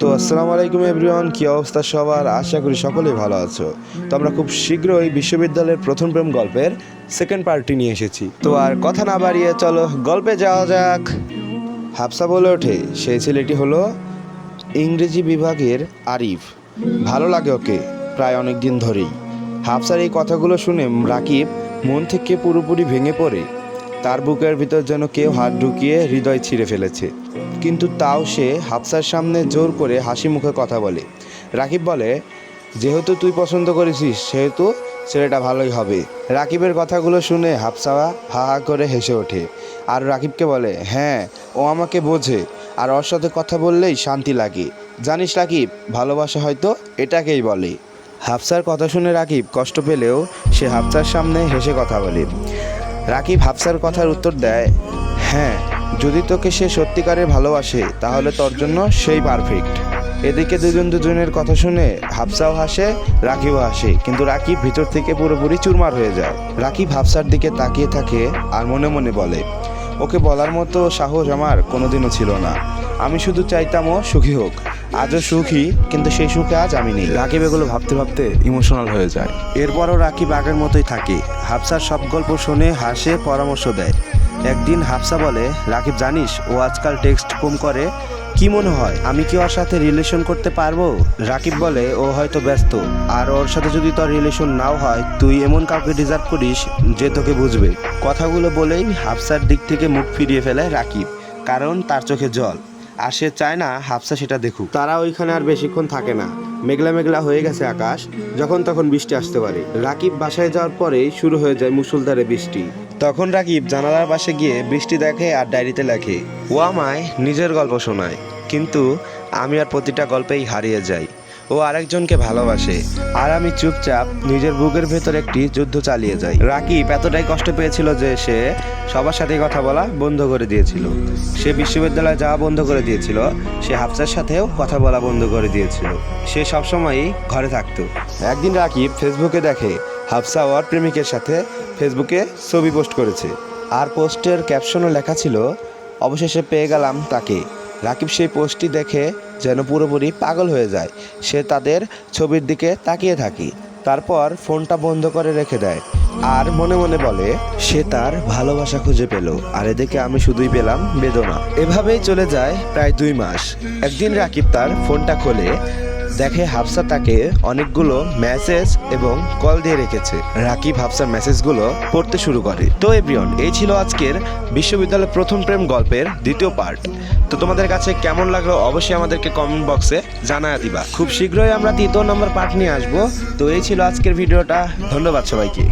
তো আসসালামু আলাইকুম এভরিওয়ান, কি অবস্থা সবার? আশা করি সকলেই ভালো আছো। তো আমরা খুব শীঘ্রই বিশ্ববিদ্যালয়ের প্রথম প্রেম গল্পের সেকেন্ড পার্টটি নিয়ে এসেছি। তো আর কথা না বাড়িয়ে চলো গল্পে যাওয়া যাক। হাফসা বলে ওঠে, সেই ছেলেটি হলো ইংরেজি বিভাগের আরিফ। ভালো লাগে ওকে প্রায় অনেক দিন ধরেই। হাফসার এই কথাগুলো শুনে রাকিব মন থেকে পুরোপুরি ভেঙে পড়ে। তার বুকের ভিতর যেন কেউ হাত ঢুকিয়ে হৃদয় ছিঁড়ে ফেলেছে। কিন্তু তাও সে হাফসার সামনে জোর করে হাসি মুখে কথা বলে। রাকিব বলে, যেহেতু তুই পছন্দ করেছিস সেহেতু ছেলেটা ভালোই হবে। রাকিবের কথাগুলো শুনে হাফসা হা হা করে হেসে ওঠে আর রাকিবকে বলে, হ্যাঁ ও আমাকে বোঝে আর ওর সাথে কথা বললেই শান্তি লাগে। জানিস রাকিব, ভালোবাসা হয়তো এটাকেই বলে। হাফসার কথা শুনে রাকিব কষ্ট পেলেও সে হাফসার সামনে হেসে কথা বলে। রাকিব হাফসার কথার উত্তর দেয়, হ্যাঁ যদি তোকে সে সত্যিকারে ভালোবাসে তাহলে তোর জন্য সেই পারফেক্ট। এদিকে দুজনের কথা শুনে হাফসাও হাসে, রাকিবও হাসে, কিন্তু রাকিব ভিতর থেকে পুরোপুরি চুরমার হয়ে যায়। রাকিব হাফসার দিকে তাকিয়ে থাকে আর মনে মনে বলে, ওকে বলার মতো সাহস আমার কোনোদিনও ছিল না। আমি শুধু চাইতাম ও সুখী হোক। আজও সুখী, কিন্তু সেই সুখে আজ আমি নেই। রাকিব এগুলো ভাবতে ভাবতে ইমোশনাল হয়ে যায়। এরপরও রাকিব আগের মতোই থাকে। হাফসার সব গল্প শুনে হাসে, পরামর্শ দেয়। একদিন হাফসা বলে, রাকিব জানিস ও আজকাল টেক্সট কম করে, কি মনে হয় আমি কি ওর সাথে রিলেশন করতে পারবো? রাকিব বলে, ও হয়তো ব্যস্ত, আর ওর সাথে যদি তোর রিলেশন নাও হয় তুই এমন কাউকে ডিজার্ভ করিস যে তোকে বুঝবে। কথাগুলো বলেই হাফসার দিক থেকে মুখ ফিরিয়ে ফেলে রাকিব, কারণ তার চোখে জল আর সে চায় না হাফসা সেটা দেখুক। তারা ওইখানে আর বেশিক্ষণ থাকে না। মেঘলা মেঘলা হয়ে গেছে আকাশ, যখন তখন বৃষ্টি আসতে পারে। রাকিব বাসায় যাওয়ার পরেই শুরু হয়ে যায় মুষলধারে বৃষ্টি। তখন রাকিব জানালার পাশে গিয়ে বৃষ্টি দেখে আর ডায়েরিতে লেখে, ও আমায় নিজের গল্প শোনায়, কিন্তু আমি আর প্রতিটা গল্পেই হারিয়ে যাই। ও আরেকজনকে ভালোবাসে আর আমি চুপচাপ নিজের বুকের ভেতর একটি যুদ্ধ চালিয়ে যাই। রাকিব এতটাই কষ্ট পেয়েছিল যে সে সবার সাথে কথা বলা বন্ধ করে দিয়েছিল। সে বিশ্ববিদ্যালয়ে যাওয়া বন্ধ করে দিয়েছিল। সে হাফসার সাথেও কথা বলা বন্ধ করে দিয়েছিল। সে সবসময়ই ঘরে থাকতো। একদিন রাকিব ফেসবুকে দেখে হাফসা ওর প্রেমিকের সাথে ফেসবুকে ছবি পোস্ট করেছে আর পোস্টের ক্যাপশনও লেখা ছিল, অবশেষে পেয়ে গেলাম তাকে। রাকিব সেই পোস্টটি দেখে যেন পুরোপুরি পাগল হয়ে যায়। সে তাদের ছবির দিকে তাকিয়ে থাকে, তারপর ফোনটা বন্ধ করে রেখে দেয় আর মনে মনে বলে, সে তার ভালোবাসা খুঁজে পেল আর এদিকে আমি শুধুই পেলাম বেদনা। এভাবেই চলে যায় প্রায় 2 মাস। একদিন রাকিব তার ফোনটা খোলে, দেখে হাফসা তাকে অনেকগুলো মেসেজ এবং কল দিয়ে রেখেছে। রাকিব হাফসার মেসেজগুলো পড়তে শুরু করে। তো এভরিওয়ান, এই ছিল আজকের বিশ্ববিদ্যালয়ের প্রথম প্রেম গল্পের দ্বিতীয় পার্ট। তো তোমাদের কাছে কেমন লাগলো অবশ্যই আমাদেরকে কমেন্ট বক্সে জানায় দিবা। খুব শীঘ্রই আমরা 3য় নম্বর পার্ট নিয়ে আসবো। তো এই ছিল আজকের ভিডিওটা। ধন্যবাদ সবাইকে।